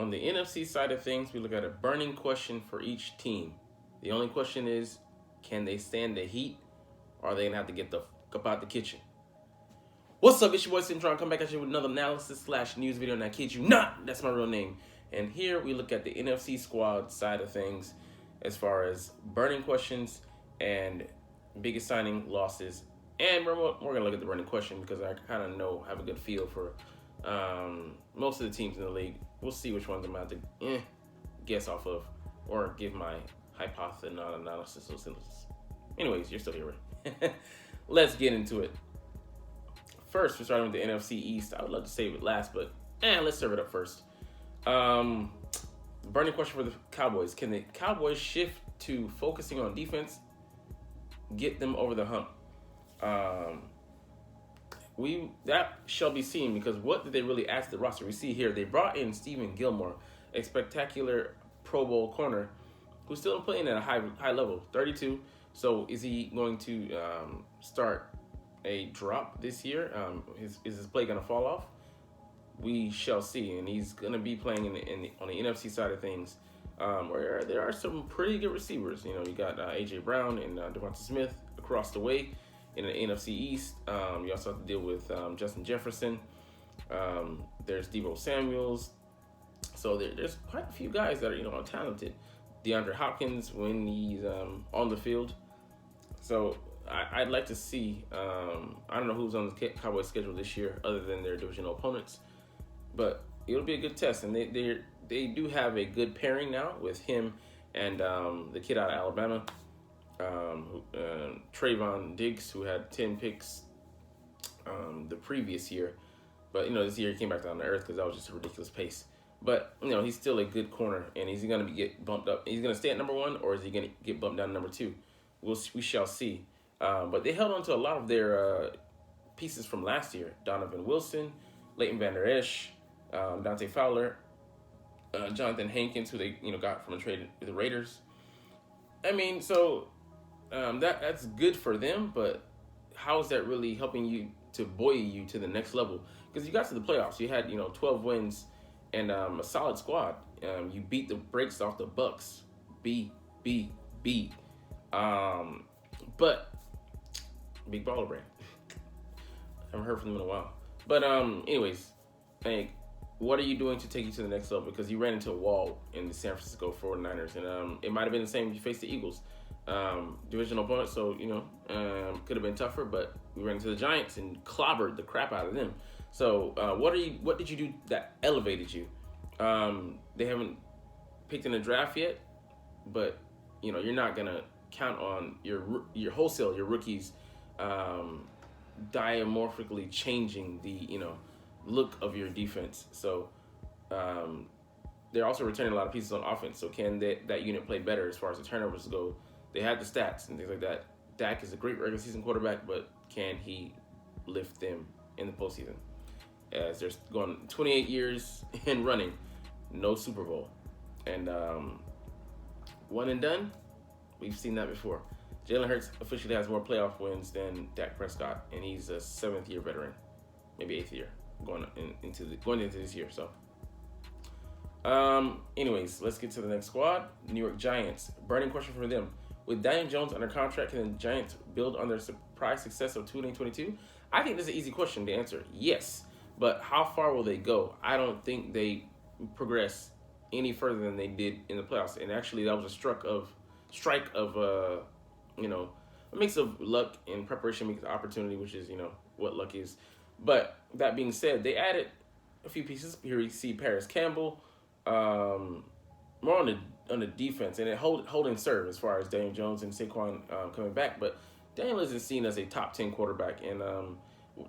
on the NFC side of things, we look at a burning question for each team. The only question is, can they stand the heat, or are they going to have to get the fuck up out the kitchen? What's up, it's your boy Cintron. Come back at you with another analysis/news video, and I kid you not, that's my real name. And here we look at the NFC squad side of things as far as burning questions and biggest signing losses. And we're going to look at the burning question because I kind of have a good feel for most of the teams in the league. We'll see which ones I'm about to guess off of or give my hypothesis, not analysis or synthesis. Anyways, you're still here, right? Let's get into it. First, we're starting with the NFC East. I would love to save it last, but let's serve it up first. Burning question for the Cowboys. Can the Cowboys shift to focusing on defense, get them over the hump? That shall be seen, because what did they really add to the roster? We see here they brought in Stephen Gilmore, a spectacular Pro Bowl corner who's still playing at a high level, 32. So is he going to start a drop this year? Is his play going to fall off? We shall see. And he's going to be playing on the NFC side of things, where there are some pretty good receivers. You know, you got A.J. Brown and Devonta Smith across the way in the NFC East. You also have to deal with Justin Jefferson. There's Deebo Samuels. So there's quite a few guys that are talented. DeAndre Hopkins when he's on the field. So I'd like to see. I don't know who's on the Cowboys schedule this year other than their divisional opponents, but it'll be a good test. And they do have a good pairing now with him and the kid out of Alabama, Trayvon Diggs, who had 10 picks the previous year. But this year he came back down to earth because that was just a ridiculous pace. But he's still a good corner, and is he going to get bumped up? He's going to stay at number 1, or is he going to get bumped down to number 2? We shall see. But they held on to a lot of their pieces from last year: Donovan Wilson, Leighton Vander Esch, Dante Fowler, Jonathan Hankins, who they got from a trade with the Raiders. I mean, so that's good for them, but how is that really helping you to buoy you to the next level? Because you got to the playoffs, you had 12 wins and a solid squad. You beat the brakes off the Bucks. But big baller brand. Haven't heard from them in a while. But anyways, what are you doing to take you to the next level? Because you ran into a wall in the San Francisco 49ers, and it might have been the same if you faced the Eagles, divisional opponent. So could have been tougher, but we ran into the Giants and clobbered the crap out of them. So what did you do that elevated you? They haven't picked in the draft yet, but you're not gonna count on your wholesale, your rookies, diamorphically changing the look of your defense. So they're also returning a lot of pieces on offense. So can that unit play better as far as the turnovers go? They have the stats and things like that. Dak is a great regular season quarterback, but can he lift them in the postseason? As they're going 28 years in running, no Super Bowl, and one and done. We've seen that before. Jalen Hurts officially has more playoff wins than Dak Prescott, and he's a 7th-year veteran, maybe 8th year, going into this year. So, anyways, let's get to the next squad. New York Giants. Burning question for them: with Daniel Jones under contract, can the Giants build on their surprise success of 2022? I think this is an easy question to answer. Yes, but how far will they go? I don't think they progress any further than they did in the playoffs. And actually, that was a strike of a mix of luck and preparation meets opportunity, which is what luck is. But that being said, they added a few pieces. Here we see Paris Campbell, more on the defense, and holding serve as far as Daniel Jones and Saquon coming back. But Daniel isn't seen as a top 10 quarterback, and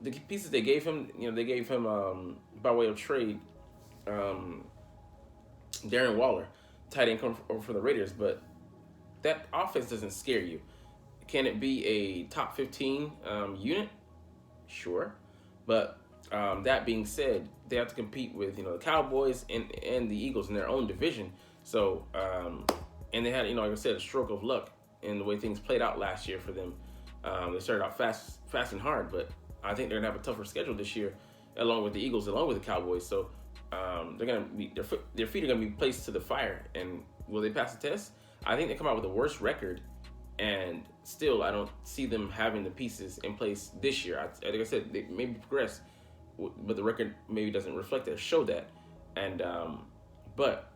the pieces they gave him, they gave him by way of trade, Darren Waller, tight end, come over for the Raiders. But that offense doesn't scare you. Can it be a top 15 unit? Sure. But that being said, they have to compete with the Cowboys and the Eagles in their own division. So and they had like I said, a stroke of luck in the way things played out last year for them. They started out fast and hard, but I think they're gonna have a tougher schedule this year, along with the Eagles, along with the Cowboys. So their feet are gonna be placed to the fire, and will they pass the test? I think they come out with the worst record, and still I don't see them having the pieces in place this year. Like I said, they maybe progress, but the record maybe doesn't reflect that, show that, and but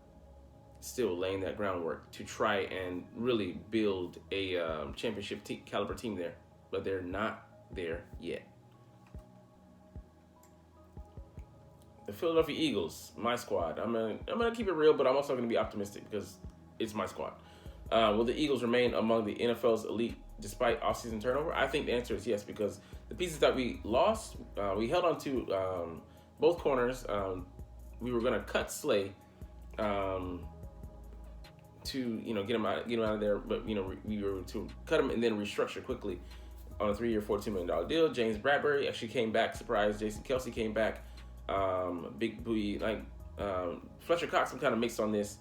still laying that groundwork to try and really build a championship caliber team there, but they're not there yet. The Philadelphia Eagles, my squad. I'm gonna keep it real, but I'm also gonna be optimistic because it's my squad. Will the Eagles remain among the NFL's elite despite offseason turnover? I think the answer is yes, because the pieces that we lost, we held on to both corners. We were gonna cut Slay to get him out of there, but we were to cut him and then restructure quickly on a 3-year, $42 million deal. James Bradbury actually came back, surprise. Jason Kelsey came back. Big booty, Fletcher Cox, I'm kind of mixed on this.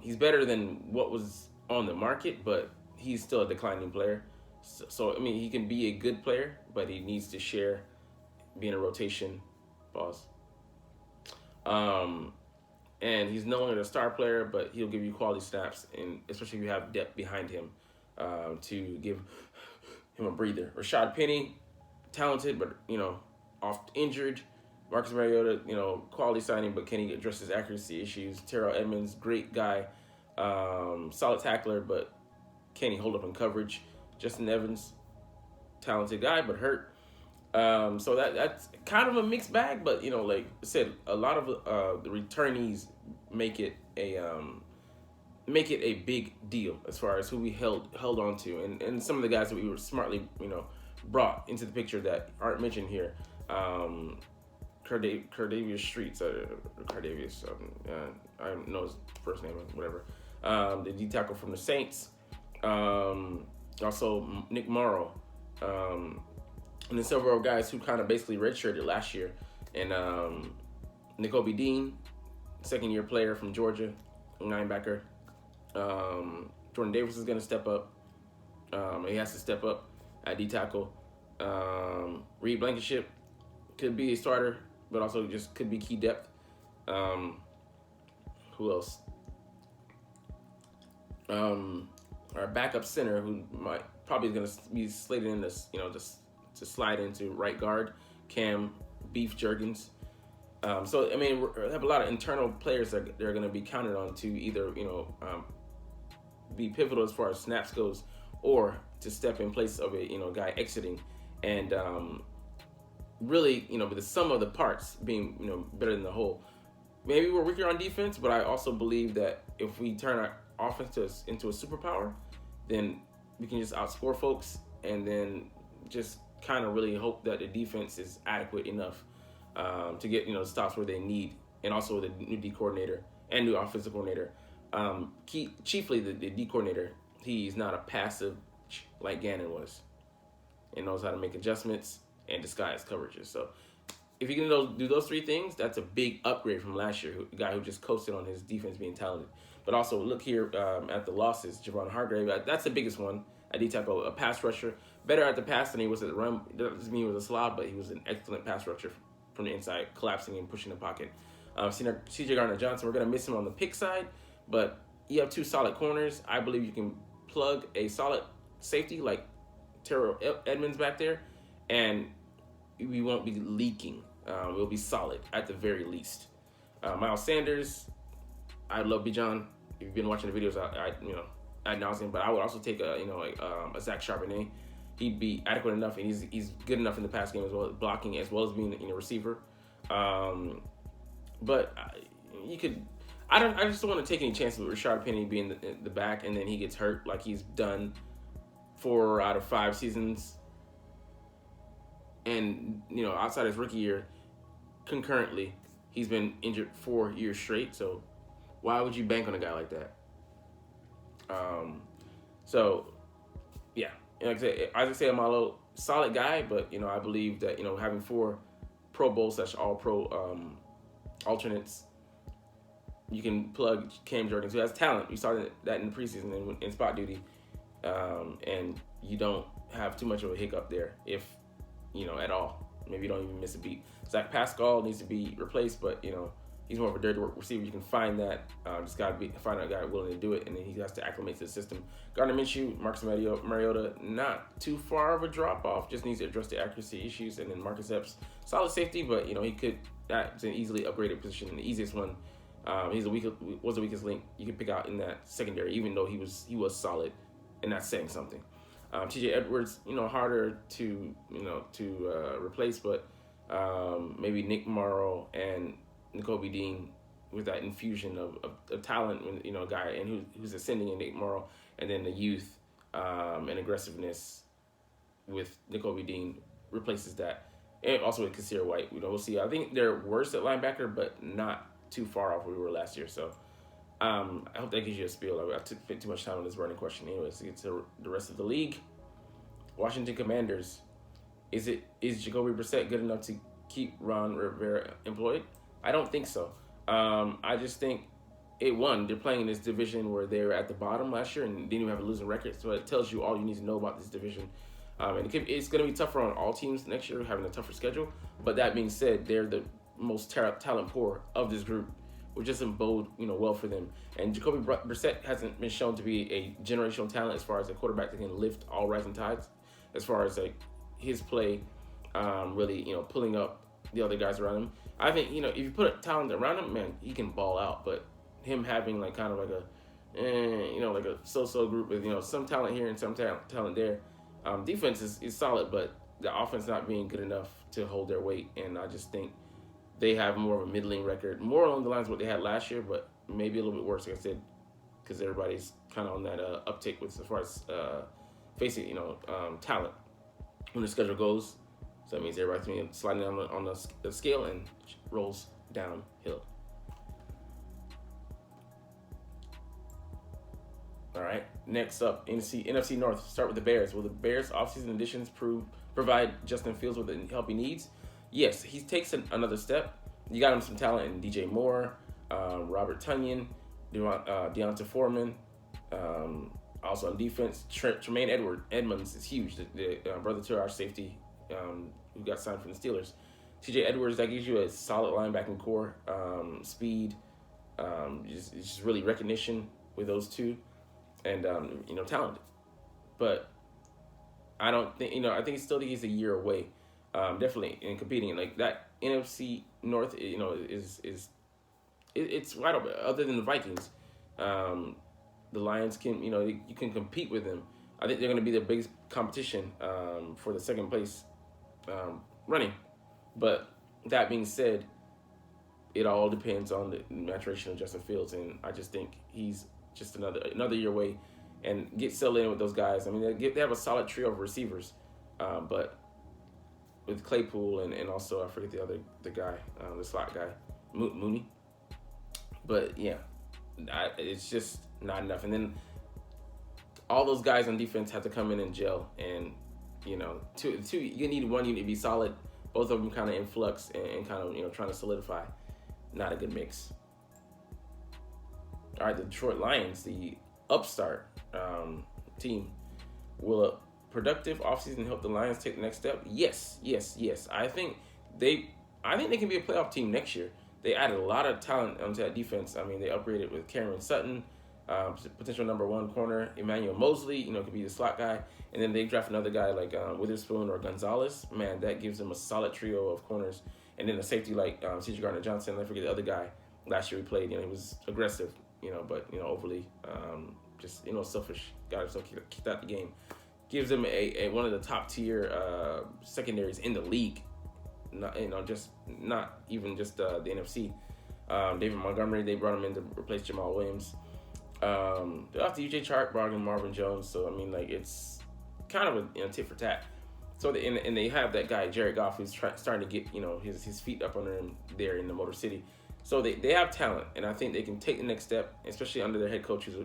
He's better than what was on the market, but he's still a declining player. So I mean, he can be a good player, but he needs to share, be in a rotation. Pause. And he's no longer a star player, but he'll give you quality snaps, and especially if you have depth behind him, to give him a breather. Rashad Penny, talented, but oft injured. Marcus Mariota, quality signing, but can he address his accuracy issues? Terrell Edmonds, great guy, solid tackler, but can he hold up in coverage? Justin Evans, talented guy, but hurt. So that's kind of a mixed bag, but like I said, a lot of the returnees make it a big deal as far as who we held on to, and some of the guys that we were smartly brought into the picture that aren't mentioned here. Cardavius Streets, Cardavius, I don't know his first name, whatever. The D tackle from the Saints, also Nick Morrow, and then several guys who kind of basically redshirted last year, and Nakobe Dean, second-year player from Georgia, linebacker. Jordan Davis is going to step up. He has to step up at D tackle. Reed Blankenship could be a starter, but also just could be key depth. Who else? Our backup center, who probably going to be slated in this, just to slide into right guard, Cam Beef Jurgens. So I mean, we have a lot of internal players that they're going to be counted on to either be pivotal as far as snaps goes, or to step in place of a guy exiting, and really with the sum of the parts being better than the whole. Maybe we're weaker on defense, but I also believe that if we turn our offense into a superpower, then we can just outscore folks, and then just kind of really hope that the defense is adequate enough to get stops where they need, and also the new D coordinator and new offensive coordinator. Chiefly the D coordinator, he's not a passive like Gannon was, and knows how to make adjustments and disguise coverages. So if you can do those three things, that's a big upgrade from last year, a guy who just coasted on his defense being talented. But also look here at the losses. Javon Hargrave, that's the biggest one. At D-tackle, a pass rusher, better at the pass than he was at the run. It doesn't mean he was a slob, but he was an excellent pass rusher from the inside, collapsing and pushing the pocket. C.J. Gardner-Johnson, we're going to miss him on the pick side, but you have two solid corners. I believe you can plug a solid safety like Terrell Edmonds back there, and we won't be leaking. We'll be solid at the very least. Miles Sanders, I love Bijan. If you've been watching the videos, ad nauseum, but I would also take a Zach Charbonnet. He'd be adequate enough, and he's good enough in the pass game as well, blocking as well as being a receiver. But you could. I just don't want to take any chances with Rashad Penny being the back, and then he gets hurt like he's done 4 out of 5 seasons. And outside his rookie year, concurrently, he's been injured 4 years straight. So why would you bank on a guy like that? So yeah, like I said, Isaac Seumalo, solid guy, but I believe that having 4 Pro Bowl / All Pro alternates, you can plug Cam Jurgens, who has talent. We saw that in the preseason in spot duty, and you don't have too much of a hiccup there, if at all. Maybe you don't even miss a beat. Zach Pascal needs to be replaced, but He's more of a dirty work receiver. You can find that. Just got to find a guy willing to do it, and then he has to acclimate to the system. Gardner Minshew, Marcus Mariota, not too far of a drop off. Just needs to address the accuracy issues, and then Marcus Epps, solid safety, but he could. That's an easily upgraded position, the easiest one. Was the weakest link you could pick out in that secondary, even though he was solid, and that's saying something. T.J. Edwards, harder to replace, but maybe Nick Morrow and N'Kobe Dean with that infusion of talent, a guy and who's ascending in Nick Morrow, and then the youth and aggressiveness with N'Kobe Dean replaces that, and also with Kasir White. We'll see. I think they're worse at linebacker, but not too far off where we were last year. So I hope that gives you a spiel. I took too much time on this burning question. Anyways, to get to the rest of the league. Washington Commanders. Is Jacoby Brissett good enough to keep Ron Rivera employed? I don't think so. I just think they're playing in this division where they were at the bottom last year and didn't even have a losing record. So it tells you all you need to know about this division. And it's going to be tougher on all teams next year, having a tougher schedule. But that being said, they're the most talent poor of this group, which doesn't bode well for them. And Jacoby Brissett hasn't been shown to be a generational talent as far as a quarterback that can lift all rising tides. As far as his play, really pulling up the other guys around him. I think if you put a talent around him, man, he can ball out. But him having like a so-so group with some talent here and some talent there. Defense is solid, but the offense not being good enough to hold their weight. And I just think they have more of a middling record, more along the lines of what they had last year, but maybe a little bit worse, like I said, because everybody's kind of on that uptick with as far as facing talent when the schedule goes. So that means everybody's sliding down on the scale and rolls downhill. All right, next up, NFC North. Start with the Bears. Will the Bears' offseason additions provide Justin Fields with the help he needs? Yes, he takes another step. You got him some talent in DJ Moore, Robert Tonyan, Deonta Foreman. Also on defense, Tremaine Edmonds is huge. The brother to our safety who got signed from the Steelers. TJ Edwards, that gives you a solid linebacking core, speed, just really recognition with those two, and talented. But I don't think I think he's a year away. Definitely in competing like that. NFC North, it's wide open. Other than the Vikings, the Lions can you can compete with them. I think they're going to be the biggest competition for the second place running. But that being said, it all depends on the maturation of Justin Fields, and I just think he's just another year away. And get settled in with those guys. I mean, they have a solid trio of receivers, but with Claypool and also I forget the guy, the slot guy, Mooney. But yeah, it's just not enough. And then all those guys on defense have to come in and gel. And two you need one unit to be solid. Both of them kind of in flux and kind of trying to solidify. Not a good mix. All right, the Detroit Lions, the upstart team, will a productive offseason help the Lions take the next step? Yes. I think they can be a playoff team next year. They added a lot of talent onto that defense. I mean, they upgraded with Cameron Sutton, potential number one corner, Emmanuel Mosley, could be the slot guy, and then they draft another guy like Witherspoon or Gonzalez. Man, that gives them a solid trio of corners, and then a safety like C.J. Gardner-Johnson. I forget the other guy. Last year we played, he was aggressive, but overly selfish. Got himself kicked out the game. Gives them a one of the top tier secondaries in the league. Not even just the NFC. David Montgomery, they brought him in to replace Jamal Williams. After UJ Chark brought in Marvin Jones, so I mean it's kind of a tit for tat. So they have that guy Jared Goff who's starting to get his feet up under him there in the Motor City. So they have talent, and I think they can take the next step, especially under their head coach, who's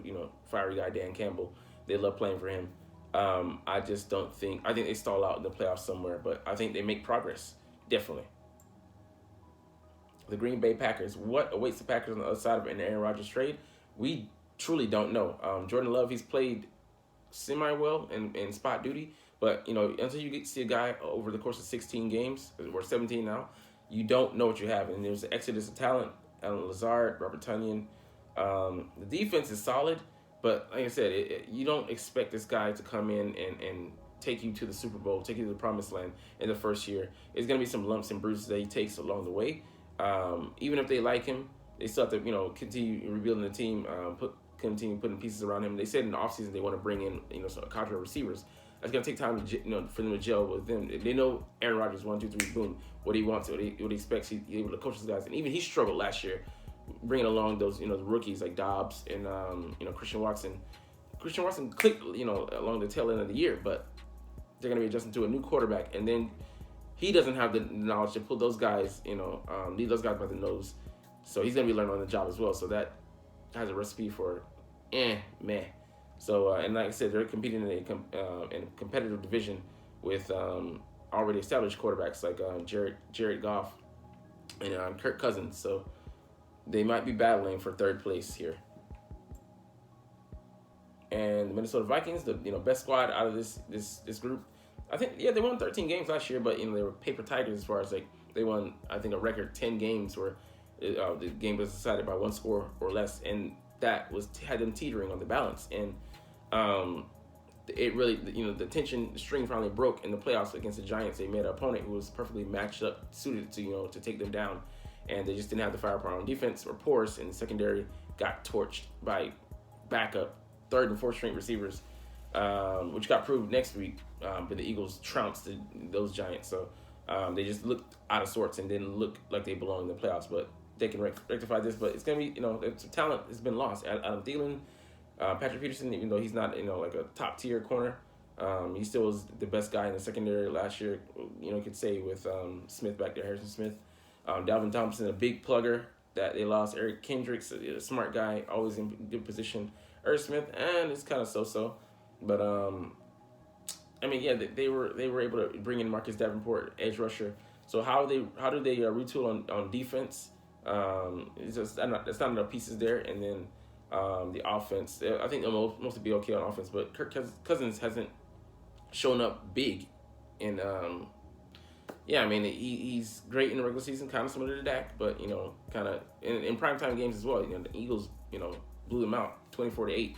fiery guy Dan Campbell. They love playing for him. I just don't think. I think they stall out in the playoffs somewhere, but I think they make progress, definitely. The Green Bay Packers. What awaits the Packers on the other side of an Aaron Rodgers trade? We truly don't know. Jordan Love, he's played semi-well in spot duty, but until you get to see a guy over the course of 16 games, or 17 now, you don't know what you have. And there's an exodus of talent Alan Lazard, Robert Tunyon. The defense is solid, but like I said, you don't expect this guy to come in and take you to the Super Bowl, take you to the promised land in the first year. There's going to be some lumps and bruises that he takes along the way. Even if they like him, they still have to, continue rebuilding the team, continue putting pieces around him. They said in the offseason they want to bring in, some cadre receivers. That's going to take time to, for them to gel with them. They know Aaron Rodgers, 1, 2, 3, boom, what he wants, what he expects. He's able to coach those guys. And even he struggled last year bringing along those, the rookies like Dobbs and, Christian Watson. Christian Watson clicked, along the tail end of the year, but they're going to be adjusting to a new quarterback. And then he doesn't have the knowledge to pull those guys, lead those guys by the nose. So he's going to be learning on the job as well. So that has a recipe for meh. So, and like I said, they're competing in a competitive division with already established quarterbacks like Jared Goff and Kirk Cousins. So they might be battling for third place here. And the Minnesota Vikings, the best squad out of this group. I think, they won 13 games last year, but they were paper tigers as far as they won, I think, a record 10 games where the game was decided by one score or less, and that had them teetering on the balance. And it really, the tension, the string finally broke in the playoffs against the Giants. They met an opponent who was perfectly matched up, suited to to take them down, and they just didn't have the firepower on defense or porous, and the secondary got torched by backup third and fourth string receivers, which got proved next week. But the Eagles trounced those Giants, so they just looked out of sorts and didn't look like they belong in the playoffs. But they can rectify this. But it's gonna be, talent has been lost. Adam Thielen, Patrick Peterson, even though he's not, like a top tier corner, he still was the best guy in the secondary last year. You could say with Smith back there, Harrison Smith, Dalvin Thompson, a big plugger that they lost. Eric Kendricks, a smart guy, always in good position. Irv Smith, and it's kind of so-so, but they were able to bring in Marcus Davenport, edge rusher. So how do they retool on defense? It's just that's not enough pieces there, and then the offense. I think they'll mostly be okay on offense, but Kirk Cousins hasn't shown up big, and he's great in the regular season, kind of similar to Dak, but kind of in primetime games as well. The Eagles, blew them out 24-8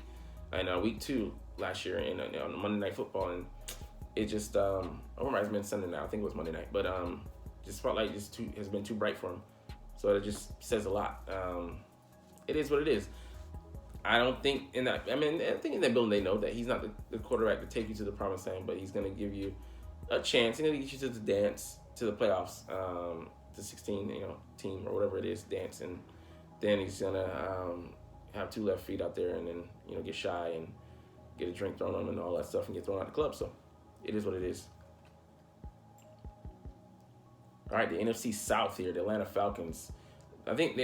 in week 2 last year on Monday Night Football, and it just I remember it's been Sunday now. I think it was Monday night, but just felt like has been too bright for him. So it just says a lot. It is what it is. I don't think I think in that building they know that he's not the quarterback to take you to the promised land, but he's going to give you a chance. He's going to get you to the dance, to the playoffs, the 16 team or whatever it is dance, and then he's going to have 2 left feet out there, and then get shy and get a drink thrown on him and all that stuff and get thrown out of the club. So it is what it is. All right, the NFC South here, the Atlanta Falcons. I think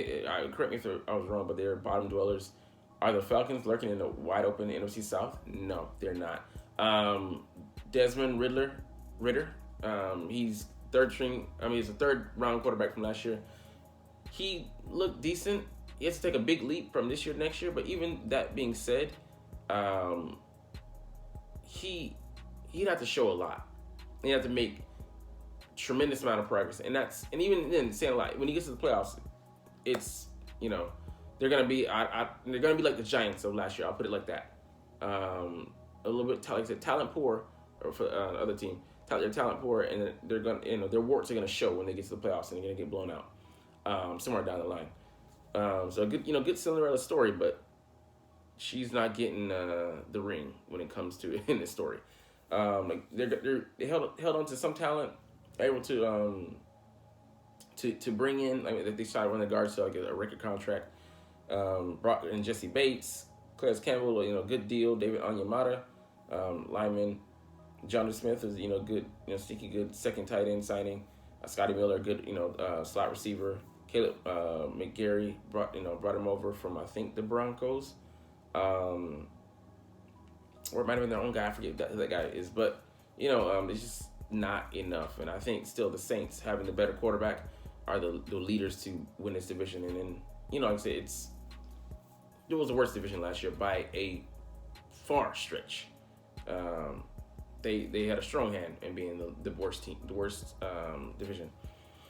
correct me if I was wrong, but they're bottom dwellers. Are the Falcons lurking in the wide open NFC South? No, they're not. Desmond Ritter. He's third string. He's a third round quarterback from last year. He looked decent. He has to take a big leap from this year to next year. But even that being said, he'd have to show a lot. He'd have to make tremendous amount of progress, and even then, saying a lot. When he gets to the playoffs, it's they're gonna be like the Giants of last year. I'll put it like that. A little bit like I said, talent poor, or for the other team, they're talent poor, and they're gonna their warts are gonna show when they get to the playoffs, and they're gonna get blown out somewhere down the line. So good Cinderella story, but she's not getting the ring when it comes to in this story. They held on to some talent, able to bring in. They started running the guards to a record contract. Brought in Jesse Bates, Calais Campbell, good deal. David Onyemata, lineman. Jonathan Smith is good, sneaky good second tight end signing. Scotty Miller, good slot receiver. Caleb McGarry brought him over from I think the Broncos, or it might have been their own guy. I forget who that guy is, but it's just not enough. And I think still the Saints having the better quarterback are the leaders to win this division. And then like I said, it was the worst division last year by a far stretch. They had a strong hand in being the worst team, the worst division.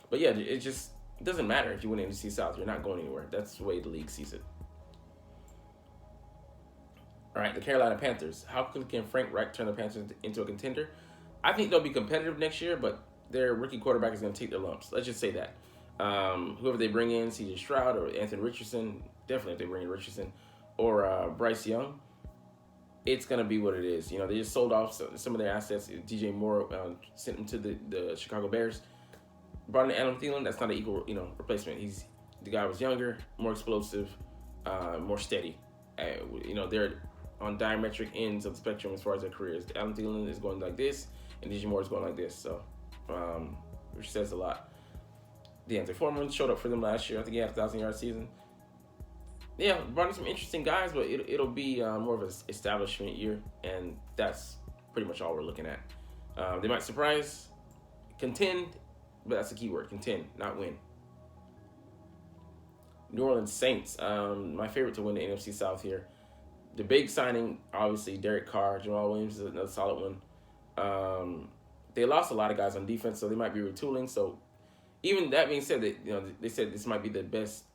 But yeah, it's just It doesn't matter if you win NFC South. You're not going anywhere. That's the way the league sees it. All right, the Carolina Panthers. How quickly can Frank Reich turn the Panthers into a contender? I think they'll be competitive next year, but their rookie quarterback is going to take their lumps. Let's just say that. Whoever they bring in, C.J. Stroud or Anthony Richardson, definitely if they bring in Richardson, or Bryce Young, it's going to be what it is. They just sold off some of their assets. DJ Moore sent them to the Chicago Bears. Brought in Adam Thielen. That's not an equal replacement. The guy was younger, more explosive, more steady. They're on diametric ends of the spectrum as far as their careers. Adam Thielen is going like this, and DJ Moore is going like this. So, which says a lot. Deontay Foreman showed up for them last year. I think he had a 1,000-yard season. Yeah, brought in some interesting guys, but it'll be more of an establishment year, and that's pretty much all we're looking at. They might surprise, contend, but that's the key word, contend, not win. New Orleans Saints, my favorite to win the NFC South here. The big signing, obviously, Derek Carr, Jamal Williams is another solid one. They lost a lot of guys on defense, so they might be retooling. So even that being said, they said this might be the best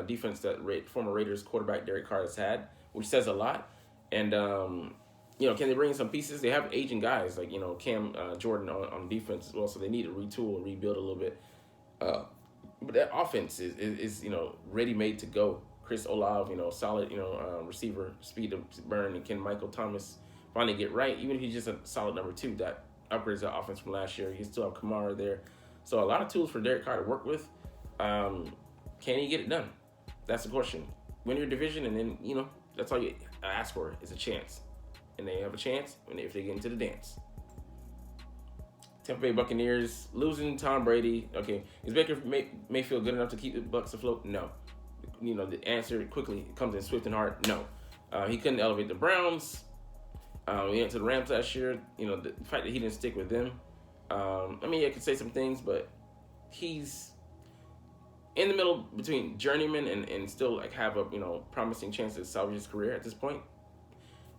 defense that former Raiders quarterback Derek Carr has had, which says a lot. And can they bring in some pieces? They have aging guys like Cam Jordan on defense as well, so they need to retool and rebuild a little bit. But that offense is ready-made to go. Chris Olave, solid, receiver, speed to burn, and can Michael Thomas finally get right? Even if he's just a solid number 2, that upgrades the offense from last year. You still have Kamara there. So a lot of tools for Derek Carr to work with. Can he get it done? That's the question. Win your division, and then, that's all you ask for is a chance. And they have a chance if they get into the dance. Tampa Bay Buccaneers losing Tom Brady. Okay, is Baker Mayfield good enough to keep the Bucs afloat? No. The answer quickly comes in swift and hard. No. He couldn't elevate the Browns. He went to the Rams last year. The fact that he didn't stick with them. I could say some things, but he's in the middle between journeyman and still have a promising chance to salvage his career at this point.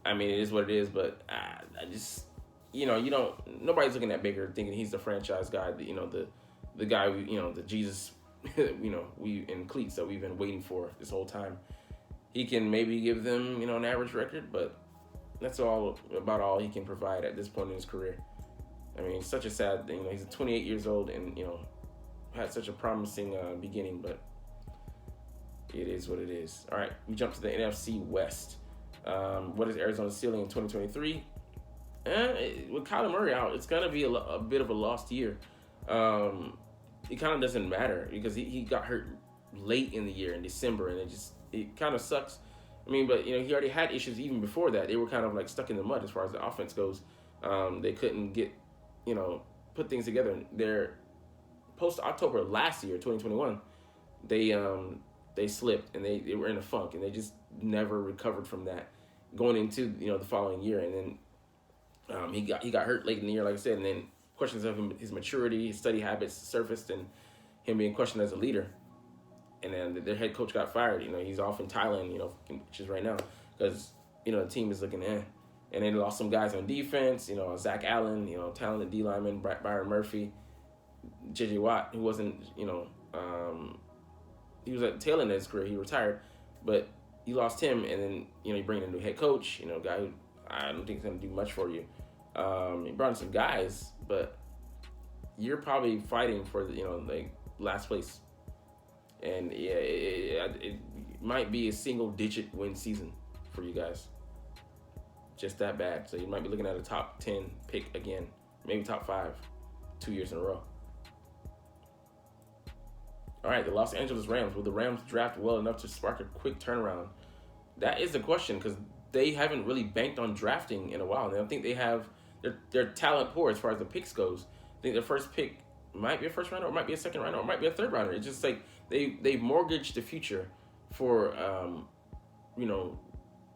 It is what it is, but I just nobody's looking at Baker thinking he's the franchise guy. The guy the Jesus we in cleats that we've been waiting for this whole time. He can maybe give them an average record, but that's all he can provide at this point in his career. It's such a sad thing. He's 28 years old and had such a promising beginning, but it is what it is. All right, we jump to the NFC West. What is Arizona's ceiling in 2023? With Kyler Murray out, it's gonna be a bit of a lost year. It kind of doesn't matter because he got hurt late in the year in December, and it kind of sucks. But he already had issues even before that. They were kind of stuck in the mud as far as the offense goes. They couldn't get put things together. They're post October last year, 2021, they slipped and they were in a funk, and they just never recovered from that going into the following year. And then he got hurt late in the year, like I said, and then questions of his maturity, his study habits surfaced, and him being questioned as a leader. And then their head coach got fired. He's off in Thailand, which is right now, because the team is looking And they lost some guys on defense. Zach Allen, talented D lineman, Byron Murphy, J.J. Watt, who wasn't, he was at the tail end of his career. He retired, but you lost him, and then you bring in a new head coach, guy who I don't think is going to do much for you. He brought in some guys, but you're probably fighting for the last place, and it might be a single-digit win season for you guys. Just that bad. So you might be looking at a top 10 pick again, maybe top 5, 2 years in a row. All right, the Los Angeles Rams. Will the Rams draft well enough to spark a quick turnaround? That is the question, because they haven't really banked on drafting in a while. And I think they have they're talent poor as far as the picks goes. I think their first pick might be a first rounder, or might be a second rounder, or might be a third rounder. It's just they mortgaged the future for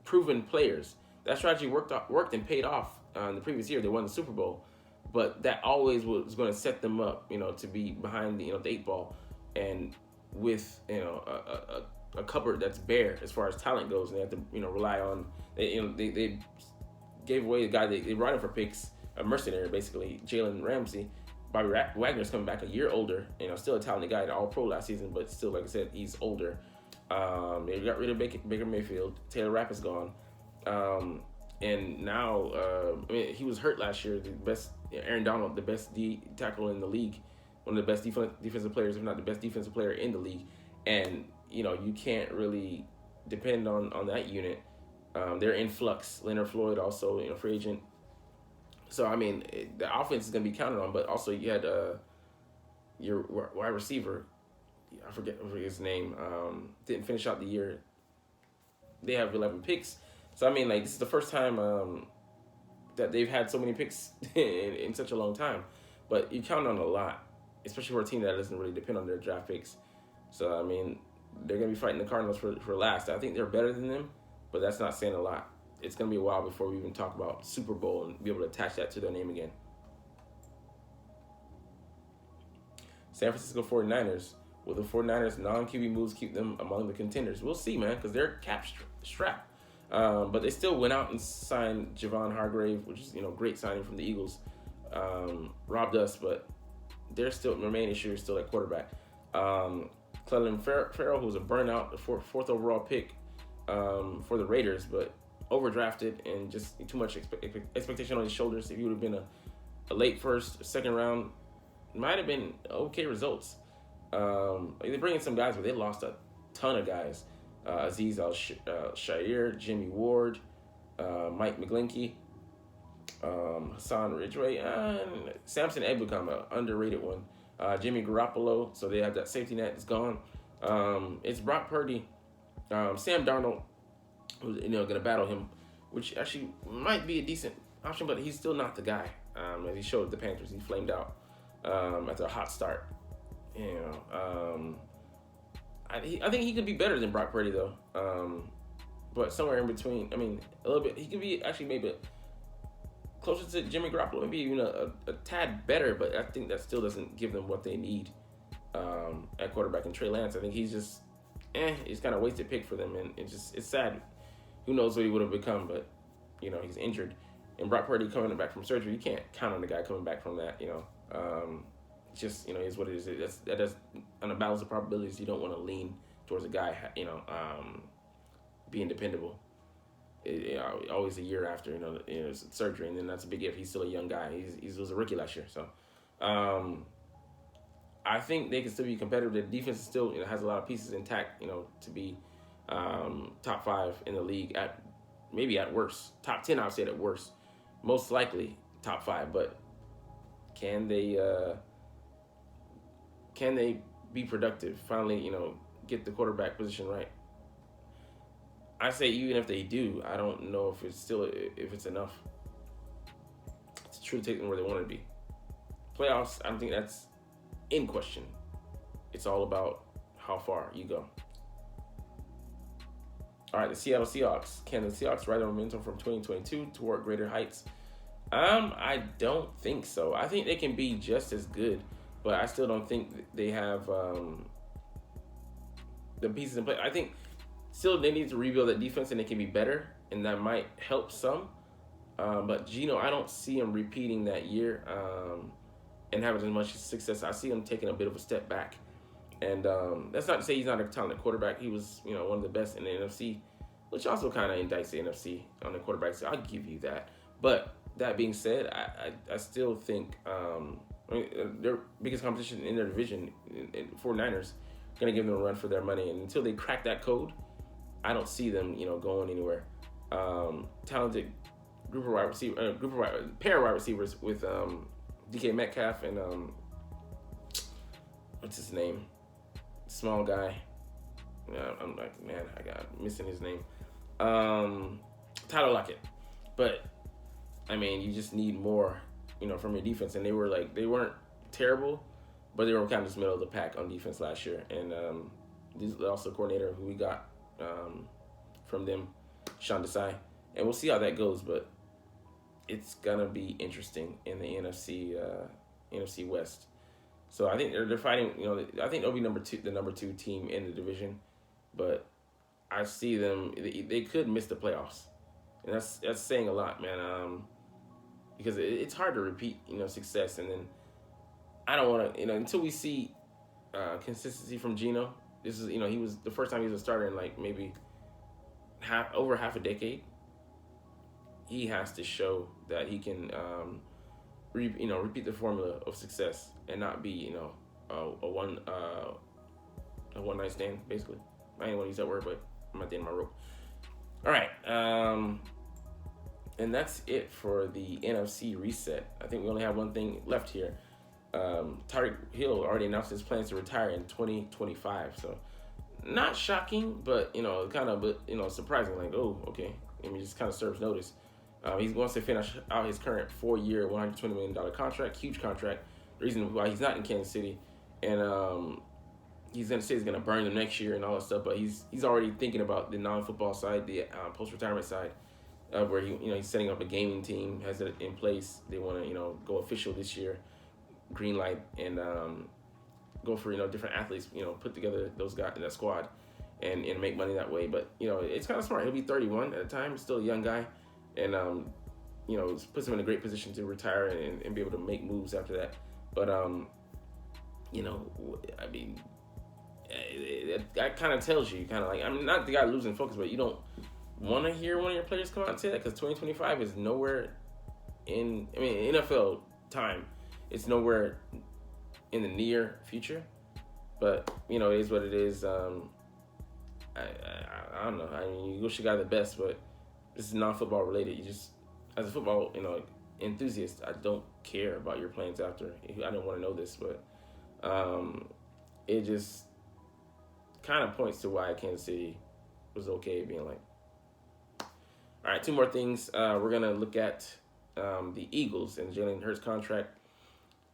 proven players. That strategy worked and paid off. The previous year they won the Super Bowl, but that always was going to set them up, to be behind the 8 ball, and with a cupboard that's bare as far as talent goes, and they have to rely on they gave away the guy they brought in for picks, a mercenary basically, Jalen Ramsey, Wagner's coming back a year older. Still a talented guy, All Pro last season, but still, like I said, he's older. They got rid of Baker Mayfield. Taylor Rapp is gone. And now, he was hurt last year. The best, Aaron Donald, the best D tackle in the league, one of the best defensive players, if not the best defensive player in the league. And you can't really depend on that unit. They're in flux. Leonard Floyd also, free agent. So the offense is going to be counted on, but also you had your wide receiver. I forget his name. Didn't finish out the year. They have 11 picks. So this is the first time that they've had so many picks in such a long time. But you count on a lot, especially for a team that doesn't really depend on their draft picks. So they're gonna be fighting the Cardinals for last. I think they're better than them, but that's not saying a lot. It's gonna be a while before we even talk about Super Bowl and be able to attach that to their name again. San Francisco 49ers. Will the 49ers non-QB moves keep them among the contenders? We'll see, man, because they're cap strapped. But they still went out and signed Javon Hargrave, which is great signing from the Eagles. Robbed us, but their main issue is still at quarterback. Clelin Ferrell, who was a burnout, the fourth overall pick for the Raiders, but overdrafted and just too much expectation on his shoulders. If he would have been a late first, second round, might have been okay results. They bring in some guys, but they lost a ton of guys. Aziz Al-Shair, Jimmy Ward, Mike McGlinchey, Hassan Ridgeway, and Samson Ebukam, an underrated one. Jimmy Garoppolo, so they have that safety net. It's gone. It's Brock Purdy, Sam Darnold, who's going to battle him, which actually might be a decent option, but he's still not the guy. As he showed the Panthers, he flamed out after a hot start. I think he could be better than Brock Purdy though, but somewhere in between. A little bit. He could be actually maybe closer to Jimmy Garoppolo, maybe even a tad better. But I think that still doesn't give them what they need at quarterback. And Trey Lance, I think he's just, he's kind of wasted pick for them, and it's sad. Who knows what he would have become? But he's injured, and Brock Purdy coming back from surgery, you can't count on the guy coming back from that. Just is what it is. That does, on a balance of probabilities, you don't want to lean towards a guy being dependable. Always a year after surgery, and then that's a big if. He's still a young guy. He was a rookie last year, so I think they can still be competitive. The defense is still has a lot of pieces intact. To be top 5 in the league maybe at worst, top 10. I would say at worst, most likely top 5. But can they be productive? Finally, get the quarterback position right. I say even if they do, I don't know if it's enough to truly take them where they want to be. Playoffs, I don't think that's in question. It's all about how far you go. All right, the Seattle Seahawks. Can the Seahawks ride the momentum from 2022 toward greater heights? I don't think so. I think they can be just as good, but I still don't think they have the pieces in play. I think still they need to rebuild that defense, and they can be better, and that might help some. But Geno, I don't see him repeating that year and having as much success. I see him taking a bit of a step back. And that's not to say he's not a talented quarterback. He was, one of the best in the NFC, which also kind of indicts the NFC on the quarterback. So I'll give you that. But that being said, I still think their biggest competition in their division, 49ers, going to give them a run for their money. And until they crack that code, I don't see them, going anywhere. Talented pair of wide receivers with DK Metcalf and what's his name? Small guy. I'm like, man, I got missing his name. Tyler Lockett. But you just need more, from your defense. And they weren't terrible, but they were kind of just middle of the pack on defense last year. And this is also coordinator who we got from them, Sean Desai. And we'll see how that goes, but it's gonna be interesting in the NFC West. So I think they're fighting. I think they'll be the number two team in the division, but I see them. They could miss the playoffs, and that's saying a lot, man. Because it's hard to repeat, success, and then I don't want to, until we see consistency from Geno. This is, he was the first time he was a starter in like maybe over half a decade. He has to show that he can, repeat the formula of success and not be, a one night stand, basically. I didn't want to use that word, but I'm at the end of my rope. All right, and that's it for the NFC reset. I think we only have one thing left here. Tyreek Hill already announced his plans to retire in 2025. So, not shocking, but kind of, surprising. Like, oh, okay. I mean, just kind of serves notice. He wants to finish out his current 4-year, $120 million contract, huge contract. The reason why he's not in Kansas City, and he's gonna say he's gonna burn them next year and all that stuff. But he's already thinking about the non-football side, the post-retirement side, where he's setting up a gaming team, has it in place. They want to go official this year, green light, and go for different athletes, put together those guys in that squad, and make money that way. But it's kind of smart. He'll be 31 at the time, still a young guy. And, puts him in a great position to retire and be able to make moves after that. But, I mean, that kind of tells you, not the guy losing focus, but you don't want to hear one of your players come out and say that, because 2025 is nowhere NFL time. It's nowhere in the near future. But, it is what it is. I don't know. I mean, you wish you got the best, but this is non-football related. You just, as a football, enthusiast, I don't care about your plans after. I don't want to know this, but it just kind of points to why Kansas City was okay being like. All right, 2 more things. We're gonna look at the Eagles and Jalen Hurts' contract.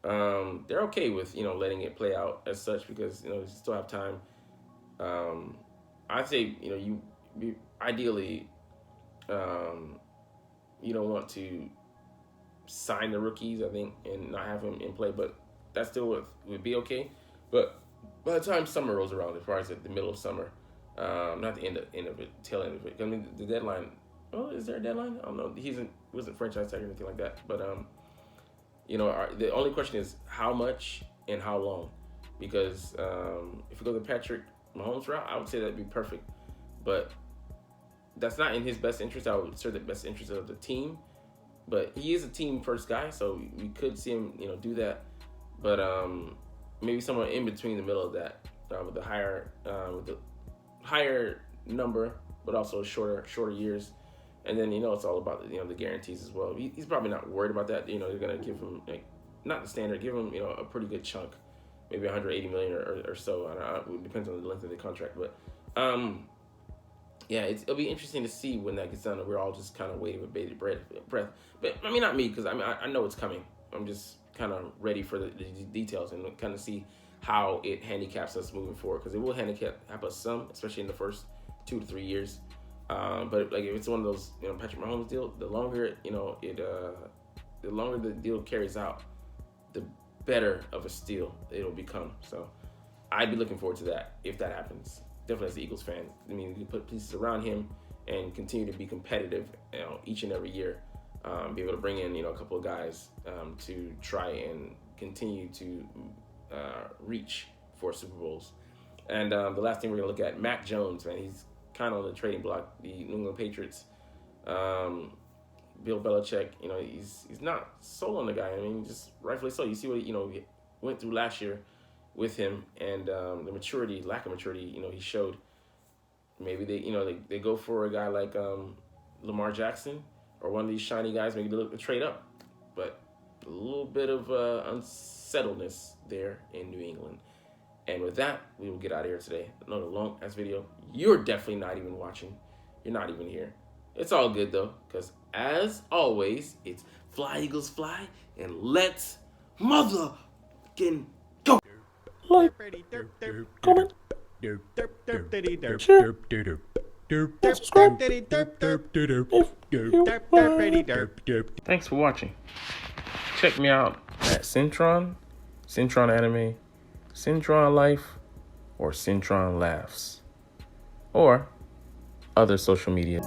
They're okay with letting it play out as such, because you still have time. I'd say you ideally. You don't want to sign the rookies, I think, and not have them in play, but that still would be okay. But by the time summer rolls around, as far as at the middle of summer, not the end of it, tail end of it. I mean, the deadline. Oh, is there a deadline? I don't know. Wasn't franchise tag or anything like that. But the only question is how much and how long, because if you go the Patrick Mahomes route, I would say that'd be perfect, but that's not in his best interest. I would serve the best interest of the team, but he is a team first guy, so we could see him, do that. But maybe somewhere in between the middle of that, with the higher number, but also shorter years. And then it's all about the guarantees as well. He's probably not worried about that. They're gonna give him not the standard, give him a pretty good chunk, maybe 180 million or so. It depends on the length of the contract, but. Yeah, it'll be interesting to see when that gets done. We're all just kind of waiting with bated breath. But, I mean, not me, because I know it's coming. I'm just kind of ready for the details and kind of see how it handicaps us moving forward, because it will handicap us some, especially in the first 2 to 3 years. But if it's one of those Patrick Mahomes deal, the longer the longer the deal carries out, the better of a steal it'll become. So I'd be looking forward to that if that happens. Definitely as an Eagles fan. I mean, you put pieces around him and continue to be competitive, each and every year. Be able to bring in, a couple of guys to try and continue to reach for Super Bowls. And the last thing we're gonna look at, Mac Jones, man, he's kind of on the trading block. The New England Patriots, Bill Belichick, he's not sold on the guy. I mean, just rightfully so. You see what he went through last year with him, and the lack of maturity, he showed. Maybe they go for a guy like Lamar Jackson or one of these shiny guys. Maybe they look to trade up, but a little bit of unsettledness there in New England. And with that, we will get out of here today. Another long ass video. You're definitely not even watching. You're not even here. It's all good though, because as always, it's fly Eagles fly, and let's motherfucking go. Like, comment, share, subscribe Thanks for watching. Check me out at Cintron, Cintron Anime, Cintron Life, or Cintron Laughs, or other social media.